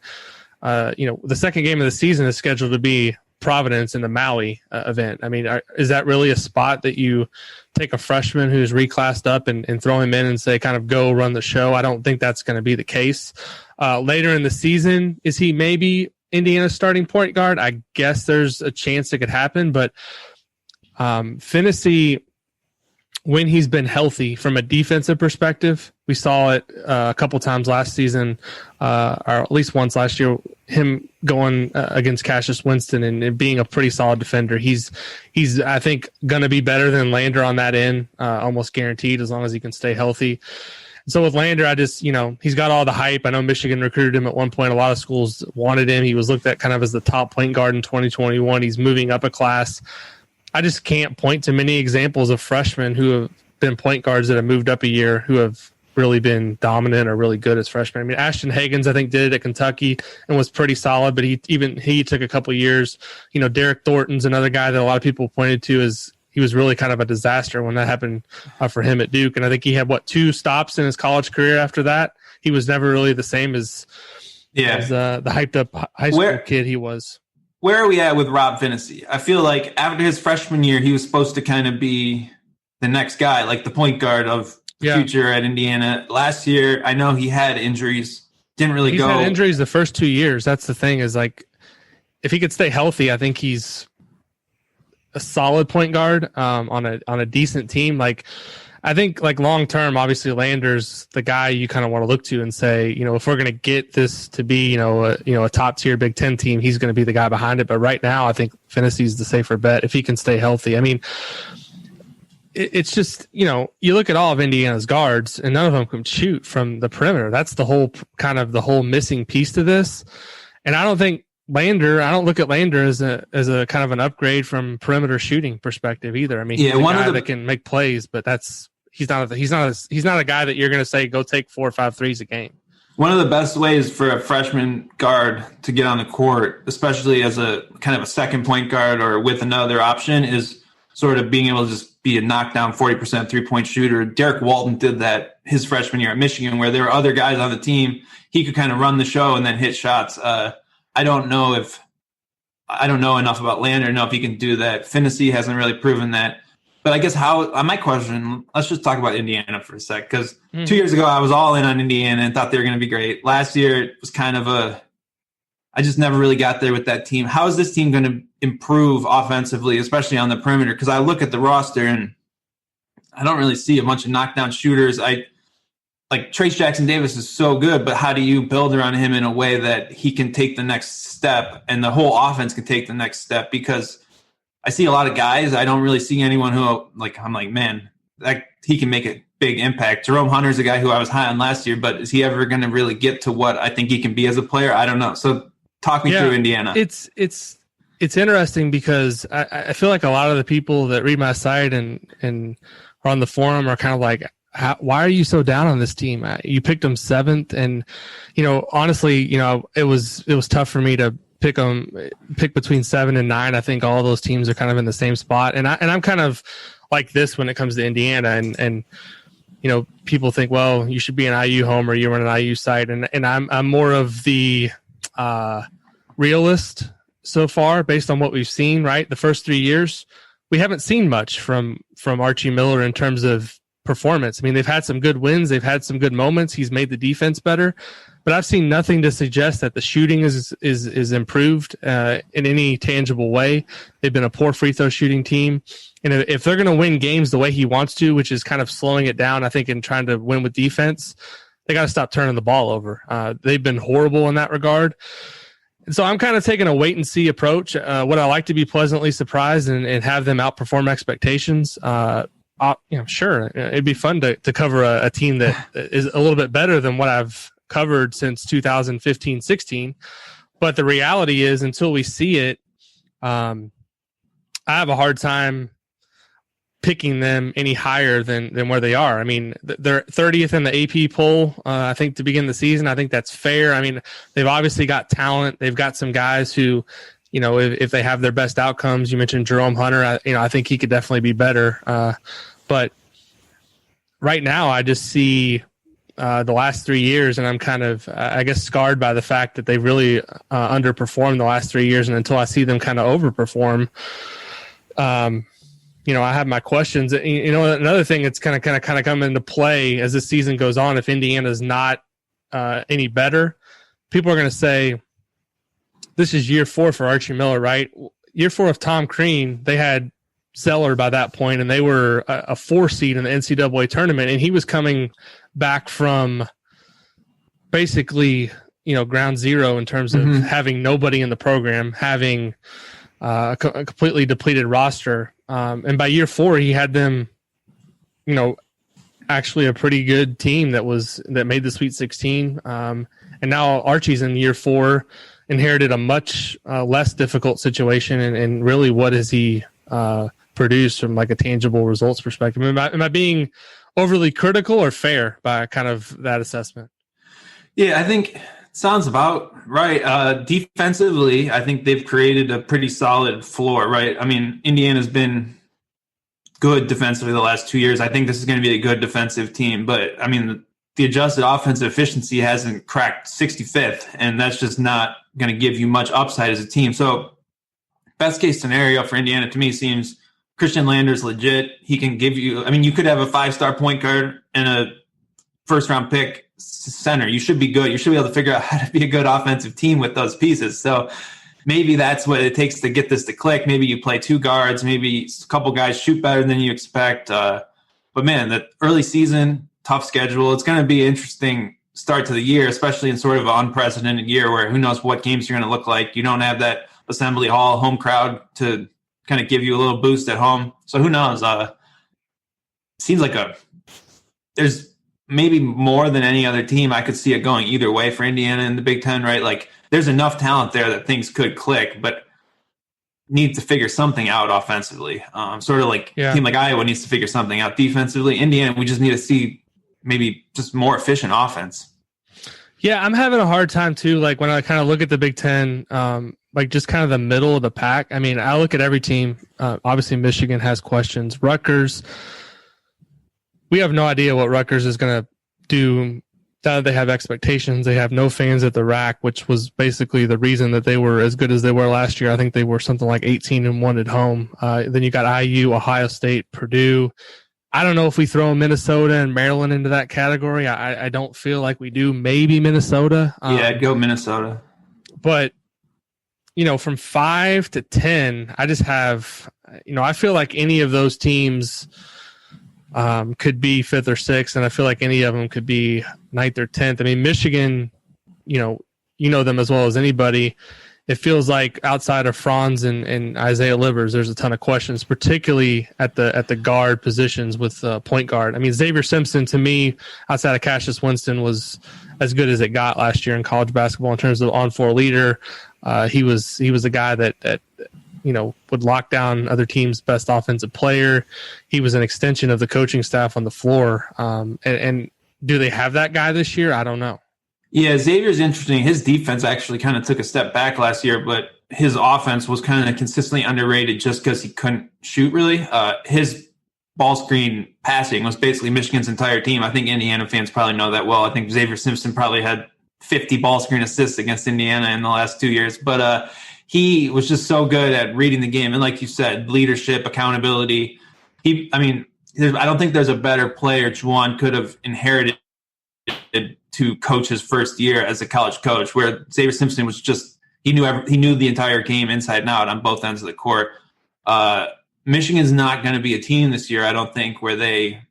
Speaker 2: the second game of the season is scheduled to be Providence in the Maui event. I mean, is that really a spot that you take a freshman who's reclassed up and throw him in and say, kind of go run the show? I don't think that's going to be the case. Later in the season, is he maybe Indiana's starting point guard? I guess there's a chance it could happen, but Finney, when he's been healthy from a defensive perspective, we saw it a couple times last season, or at least once last year, him going against Cassius Winston and being a pretty solid defender. He's I think, going to be better than Lander on that end, almost guaranteed, as long as he can stay healthy. So with Lander, I just, he's got all the hype. I know Michigan recruited him at one point. A lot of schools wanted him. He was looked at kind of as the top point guard in 2021. He's moving up a class. I just can't point to many examples of freshmen who have been point guards that have moved up a year who have really been dominant or really good as freshmen. I mean, Ashton Hagans, I think, did it at Kentucky and was pretty solid, but he took a couple years. Derek Thornton's another guy that a lot of people pointed to as he was really kind of a disaster when that happened for him at Duke. And I think he had, 2 stops in his college career after that. He was never really the same as the hyped up high school kid he was.
Speaker 3: Where are we at with Rob Finney? I feel like after his freshman year, he was supposed to kind of be the next guy, like the point guard of the future at Indiana. Last year, I know he had injuries, didn't really go.
Speaker 2: He's had injuries the first 2 years. That's the thing, is like, if he could stay healthy, I think he's a solid point guard on a decent team. Like, I think like long term, obviously Lander's the guy you kind of want to look to and say, if we're going to get this to be, a top tier Big Ten team, he's going to be the guy behind it. But right now, I think Phinissee's the safer bet if he can stay healthy. I mean, it's just, you look at all of Indiana's guards and none of them can shoot from the perimeter. That's the whole missing piece to this. And I don't look at Lander as a kind of an upgrade from perimeter shooting perspective either. I mean, he's a guy that can make plays, but he's not a guy that you're going to say go take 4 or 5 threes a game.
Speaker 3: One of the best ways for a freshman guard to get on the court, especially as a kind of a second point guard or with another option, is sort of being able to just be a knockdown 40% 3-point shooter. Derek Walton did that his freshman year at Michigan, where there were other guys on the team. He could kind of run the show and then hit shots. I don't know enough about Lander to know if he can do that. Phinisee hasn't really proven that. But I guess my question, let's just talk about Indiana for a sec, because 2 years ago I was all in on Indiana and thought they were going to be great. Last year it was kind of I just never really got there with that team. How is this team going to improve offensively, especially on the perimeter? Because I look at the roster and I don't really see a bunch of knockdown shooters. Like Trace Jackson Davis is so good, but how do you build around him in a way that he can take the next step and the whole offense can take the next step? Because I see a lot of guys. I don't really see anyone who I'm like, man, that he can make a big impact. Jerome Hunter's a guy who I was high on last year, but is he ever going to really get to what I think he can be as a player? I don't know. So talk me through Indiana.
Speaker 2: It's interesting because I feel like a lot of the people that read my site and are on the forum are kind of like, why are you so down on this team? You picked them 7th, and honestly, it was tough for me to pick between 7 and 9. I think all those teams are kind of in the same spot, and I'm kind of like this when it comes to Indiana, and people think, well, you should be an IU homer, you're on an IU site, and I'm more of the realist so far based on what we've seen. Right, the first 3 years we haven't seen much from Archie Miller in terms of performance. I mean, they've had some good wins. They've had some good moments. He's made the defense better, but I've seen nothing to suggest that the shooting is improved in any tangible way. They've been a poor free throw shooting team. And if they're going to win games the way he wants to, which is kind of slowing it down, I think, and trying to win with defense, they got to stop turning the ball over. They've been horrible in that regard. And so I'm kind of taking a wait and see approach. Would I like to be pleasantly surprised and have them outperform expectations? Sure, it'd be fun to cover a team that is a little bit better than what I've covered since 2015-16. But the reality is, until we see it, I have a hard time picking them any higher than where they are. I mean, they're 30th in the AP poll, I think, to begin the season. I think that's fair. I mean, they've obviously got talent. They've got some guys who, if they have their best outcomes, you mentioned Jerome Hunter, I think he could definitely be better. But right now, I just see the last 3 years, and I'm kind of, I guess, scarred by the fact that they really underperformed the last 3 years. And until I see them kind of overperform, I have my questions. Another thing that's kind of come into play as this season goes on, if Indiana's not any better, people are going to say, this is year 4 for Archie Miller, right? Year 4 of Tom Crean, they had Zeller by that point, and they were a 4 seed in the NCAA tournament, and he was coming back from basically, ground zero in terms of having nobody in the program, having a completely depleted roster. And by year 4, he had them, actually a pretty good team that made the Sweet 16. And now Archie's in year 4, inherited a much less difficult situation, and really, what has he produced from like a tangible results perspective? Am I being overly critical or fair by kind of that assessment?
Speaker 3: Yeah, I think it sounds about right. Defensively, I think they've created a pretty solid floor, right? I mean, Indiana's been good defensively the last 2 years. I think this is going to be a good defensive team, but I mean, the adjusted offensive efficiency hasn't cracked 65th, and that's just not going to give you much upside as a team. So best case scenario for Indiana to me seems Christian Lander's legit. He can give you, I mean, you could have a 5-star point guard and a first-round pick center. You should be good. You should be able to figure out how to be a good offensive team with those pieces. So maybe that's what it takes to get this to click. Maybe you play 2 guards. Maybe a couple guys shoot better than you expect. But But man, the early season, tough schedule. It's going to be an interesting start to the year, especially in sort of an unprecedented year where who knows what games you're going to look like. You don't have that Assembly Hall home crowd to kind of give you a little boost at home. So who knows? Seems like there's maybe more than any other team. I could see it going either way for Indiana in the Big Ten, right? Like there's enough talent there that things could click, but need to figure something out offensively. Sort of like a team like Iowa needs to figure something out defensively. Indiana, we just need to see maybe just more efficient offense.
Speaker 2: Yeah, I'm having a hard time too. Like when I kind of look at the Big Ten, like just kind of the middle of the pack. I mean, I look at every team. Obviously, Michigan has questions. Rutgers, we have no idea what Rutgers is going to do. They have expectations. They have no fans at the rack, which was basically the reason that they were as good as they were last year. I think they were something like 18-1 at home. Then you got IU, Ohio State, Purdue. I don't know if we throw Minnesota and Maryland into that category. I don't feel like we do. Maybe Minnesota.
Speaker 3: I'd go Minnesota.
Speaker 2: But, from 5 to 10, I just have, I feel like any of those teams could be 5th or 6th, and I feel like any of them could be 9th or 10th. I mean, Michigan, you know them as well as anybody. It feels like outside of Franz and Isaiah Livers, there's a ton of questions, particularly at the guard positions with point guard. I mean, Xavier Simpson, to me, outside of Cassius Winston, was as good as it got last year in college basketball in terms of on-floor leader. He was a guy that would lock down other teams' best offensive player. He was an extension of the coaching staff on the floor. And do they have that guy this year? I don't know.
Speaker 3: Yeah, Xavier's interesting. His defense actually kind of took a step back last year, but his offense was kind of consistently underrated just because he couldn't shoot really. His ball screen passing was basically Michigan's entire team. I think Indiana fans probably know that well. I think Xavier Simpson probably had 50 ball screen assists against Indiana in the last 2 years. But he was just so good at reading the game. And like you said, leadership, accountability. I don't think there's a better player Juwan could have inherited to coach his first year as a college coach, where Xavier Simpson was just, he knew the entire game inside and out on both ends of the court. Michigan's not going to be a team this year, I don't think, where they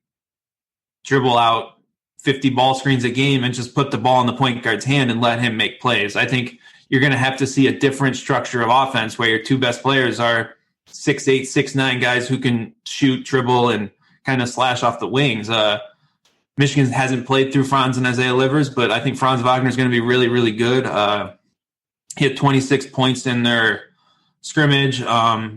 Speaker 3: dribble out 50 ball screens a game and just put the ball in the point guard's hand and let him make plays. I think you're going to have to see a different structure of offense where your two best players are 6'8", 6'9" guys who can shoot, dribble, and kind of slash off the wings. Michigan hasn't played through Franz and Isaiah Livers, but I think Franz Wagner is going to be really, really good. He had 26 points in their scrimmage.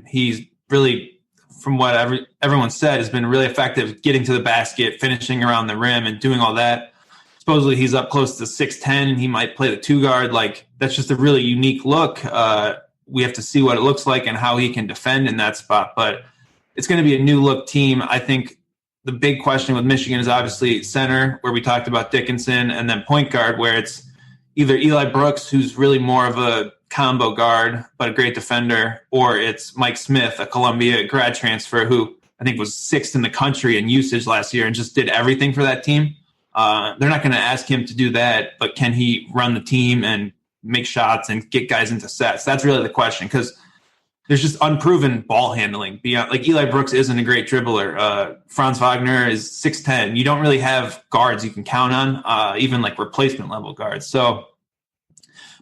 Speaker 3: He's really, from what everyone said, has been really effective getting to the basket, finishing around the rim, and doing all that. Supposedly he's up close to 6'10", and he might play the two guard. Like, that's just a really unique look. We have to see what it looks like and how he can defend in that spot. But it's going to be a new look team. I think the big question with Michigan is obviously center, where we talked about Dickinson, and then point guard, where it's either Eli Brooks, who's really more of a combo guard but a great defender, or it's Mike Smith, a Columbia grad transfer who I think was 6th in the country in usage last year and just did everything for that team. They're not going to ask him to do that, but can he run the team and make shots and get guys into sets? That's really the question, because there's just unproven ball handling. Beyond, like, Eli Brooks isn't a great dribbler. Franz Wagner is 6'10". You don't really have guards you can count on, even like replacement level guards. So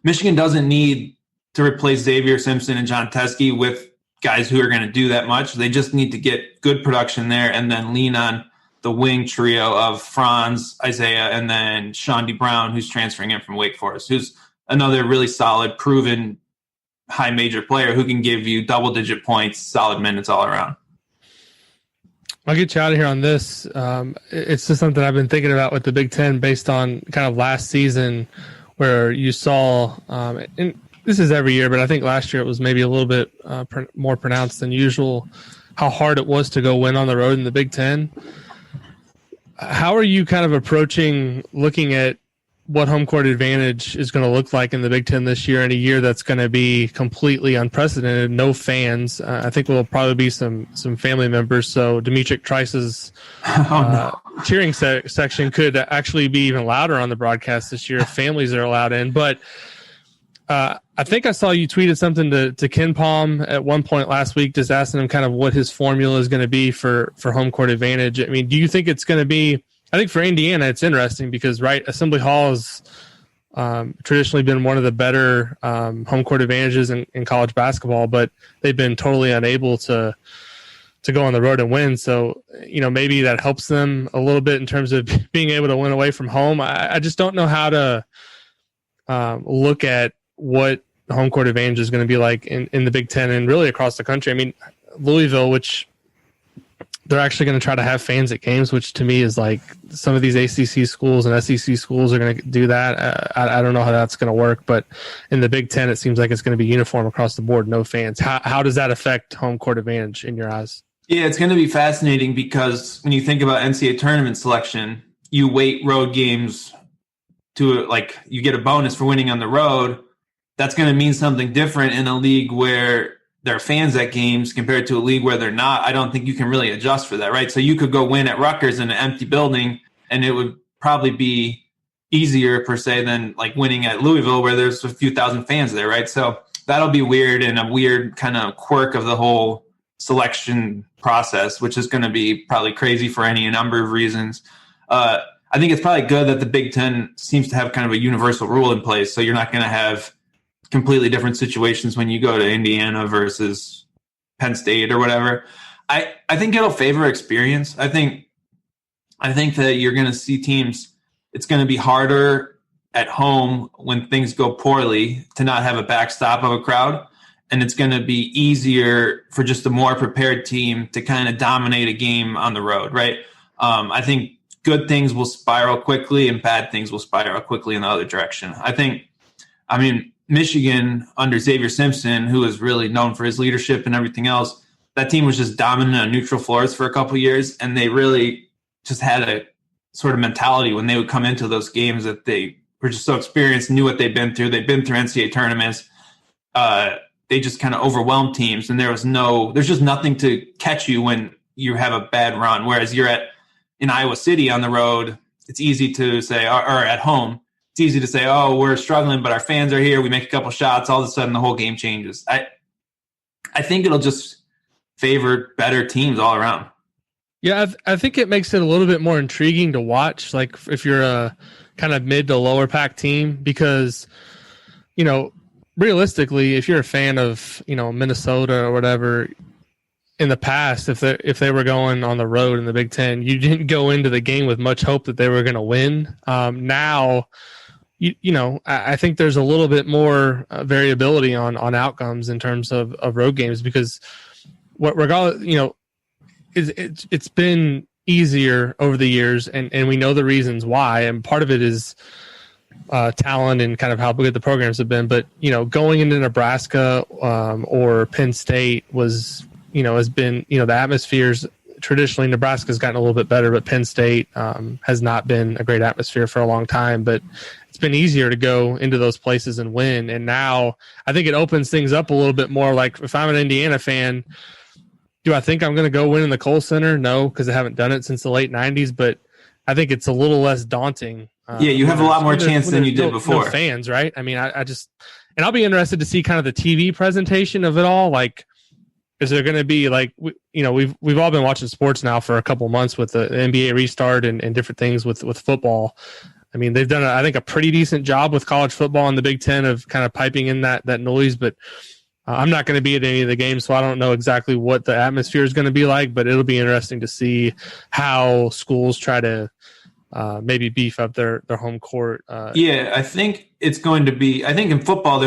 Speaker 3: Michigan doesn't need to replace Xavier Simpson and John Teskey with guys who are going to do that much. They just need to get good production there and then lean on the wing trio of Franz, Isaiah, and then Shawnee Brown, who's transferring in from Wake Forest, who's another really solid, proven high major player who can give you double-digit points, solid minutes all around.
Speaker 2: I'll get you out of here on this. It's just something I've been thinking about with the Big Ten based on kind of last season, where you saw, and this is every year, but I think last year it was maybe a little bit more pronounced than usual, how hard it was to go win on the road in the Big Ten. How are you kind of approaching looking at what home court advantage is going to look like in the Big Ten this year, in a year that's going to be completely unprecedented, no fans? I think there'll probably be some family members. So Demetric Trice's cheering section could actually be even louder on the broadcast this year if families are allowed in. But I I think I saw you tweeted something to Ken Palm at one point last week, just asking him kind of what his formula is going to be for home court advantage. I mean, do you think it's going to be? I think for Indiana, it's interesting because Assembly Hall has traditionally been one of the better home court advantages in college basketball, but they've been totally unable to go on the road and win. So, maybe that helps them a little bit in terms of being able to win away from home. I just don't know how to look at what home court advantage is going to be like in the Big Ten and really across the country. I mean, Louisville, which they're actually going to try to have fans at games, which to me is like some of these ACC schools and SEC schools are going to do that. I don't know how that's going to work, but in the Big Ten, it seems like it's going to be uniform across the board, no fans. How does that affect home court advantage in your eyes?
Speaker 3: Yeah, it's going to be fascinating because when you think about NCAA tournament selection, you weight road games to you get a bonus for winning on the road. That's going to mean something different in a league where there are fans at games compared to a league where they're not. I don't think you can really adjust for that, right? So you could go win at Rutgers in an empty building, and it would probably be easier per se than winning at Louisville where there's a few thousand fans there, right? So that'll be weird and a weird kind of quirk of the whole selection process, which is going to be probably crazy for any number of reasons. I think it's probably good that the Big Ten seems to have kind of a universal rule in place, so you're not going to have completely different situations when you go to Indiana versus Penn State or whatever. I think it'll favor experience. I think that you're going to see teams, it's going to be harder at home when things go poorly to not have a backstop of a crowd. And it's going to be easier for just a more prepared team to kind of dominate a game on the road, right? I think good things will spiral quickly and bad things will spiral quickly in the other direction. Michigan under Xavier Simpson, who is really known for his leadership and everything else, that team was just dominant on neutral floors for a couple of years, and they really just had a sort of mentality when they would come into those games that they were just so experienced, knew what they'd been through. They'd been through NCAA tournaments. They just kind of overwhelmed teams, and there's just nothing to catch you when you have a bad run. Whereas you're in Iowa City on the road, it's easy to say, or at home, it's easy to say, oh, we're struggling, but our fans are here. We make a couple shots. All of a sudden, the whole game changes. I think it'll just favor better teams all around.
Speaker 2: Yeah, I think it makes it a little bit more intriguing to watch, like if you're a kind of mid to lower pack team, because, realistically, if you're a fan of, Minnesota or whatever, in the past, if they were going on the road in the Big Ten, you didn't go into the game with much hope that they were going to win. Now, I think there's a little bit more variability on outcomes in terms of road games because regardless, it's been easier over the years, and we know the reasons why, and part of it is talent and kind of how good the programs have been. But going into Nebraska or Penn State has been the atmospheres. Traditionally, Nebraska's gotten a little bit better, but Penn State has not been a great atmosphere for a long time. But it's been easier to go into those places and win. And now I think it opens things up a little bit more. Like if I'm an Indiana fan, do I think I'm going to go win in the Kohl Center? No, because I haven't done it since the late 90s. But I think it's a little less daunting.
Speaker 3: You have a lot more chance than you did before.
Speaker 2: No fans, right? I mean, I just – and I'll be interested to see kind of the TV presentation of it all. Like, is there going to be we've all been watching sports now for a couple months with the NBA restart and different things with football. I mean, they've done I think a pretty decent job with college football in the Big Ten of kind of piping in that noise. But I'm not going to be at any of the games, so I don't know exactly what the atmosphere is going to be like. But it'll be interesting to see how schools try to maybe beef up their home court.
Speaker 3: I think it's going to be. I think in football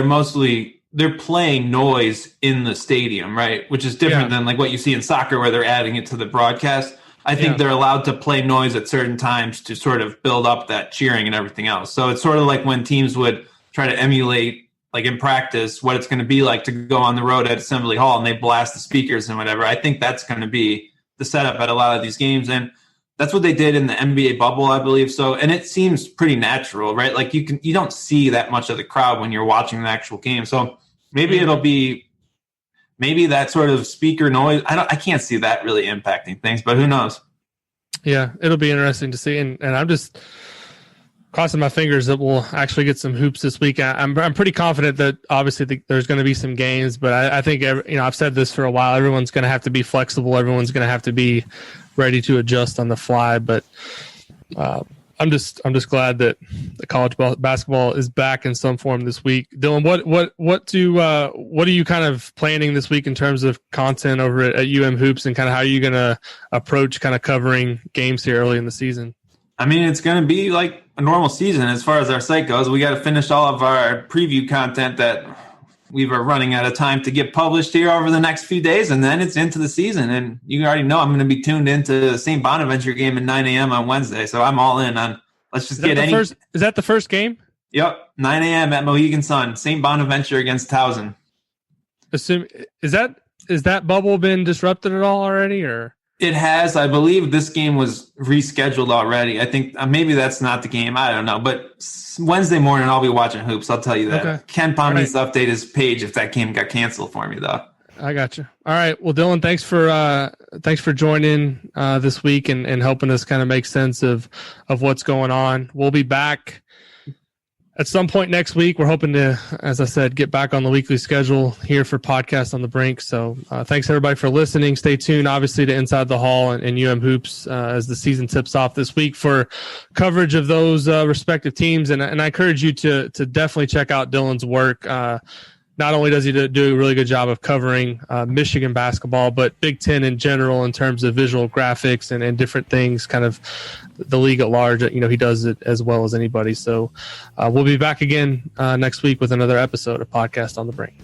Speaker 3: they're playing noise in the stadium, right? Which is different than like what you see in soccer where they're adding it to the broadcast. I think they're allowed to play noise at certain times to sort of build up that cheering and everything else. So it's sort of like when teams would try to emulate, like in practice, what it's going to be like to go on the road at Assembly Hall and they blast the speakers and whatever. I think that's going to be the setup at a lot of these games. And that's what they did in the NBA bubble, I believe. So, and it seems pretty natural, right? Like you don't see that much of the crowd when you're watching the actual game. So maybe it'll be that sort of speaker noise. I can't see that really impacting things, but who knows?
Speaker 2: Yeah, it'll be interesting to see. And crossing my fingers that we'll actually get some hoops this week. I'm pretty confident that obviously there's going to be some games, but I think I've said this for a while. Everyone's going to have to be flexible. Everyone's going to have to be ready to adjust on the fly. But I'm just glad that the college basketball is back in some form this week. Dylan, what are you kind of planning this week in terms of content over at UMHoops, and kind of how are you going to approach kind of covering games here early in the season?
Speaker 3: I mean, it's going to be like a normal season as far as our site goes. We got to finish all of our preview content that we were running out of time to get published here over the next few days, and then it's into the season. And you already know I'm going to be tuned into the St. Bonaventure game at 9 a.m. on Wednesday, so I'm all in on let's just get any.
Speaker 2: Is that the first game?
Speaker 3: Yep, 9 a.m. at Mohegan Sun, St. Bonaventure against Towson.
Speaker 2: Is that bubble been disrupted at all already, or?
Speaker 3: It has. I believe this game was rescheduled already. I think maybe that's not the game. I don't know. But Wednesday morning, I'll be watching hoops. I'll tell you that. Okay. Ken Palm needs to update his page if that game got canceled for me, though.
Speaker 2: I got you. All right. Well, Dylan, thanks for joining this week and helping us kind of make sense of what's going on. We'll be back at some point next week. We're hoping to, as I said, get back on the weekly schedule here for Podcast on the Brink. So thanks, everybody, for listening. Stay tuned, obviously, to Inside the Hall and UMHoops as the season tips off this week for coverage of those respective teams. And I encourage you to definitely check out Dylan's work. Not only does he do a really good job of covering Michigan basketball, but Big Ten in general in terms of visual graphics and different things, kind of the league at large. He does it as well as anybody. So we'll be back again next week with another episode of Podcast on the Brink.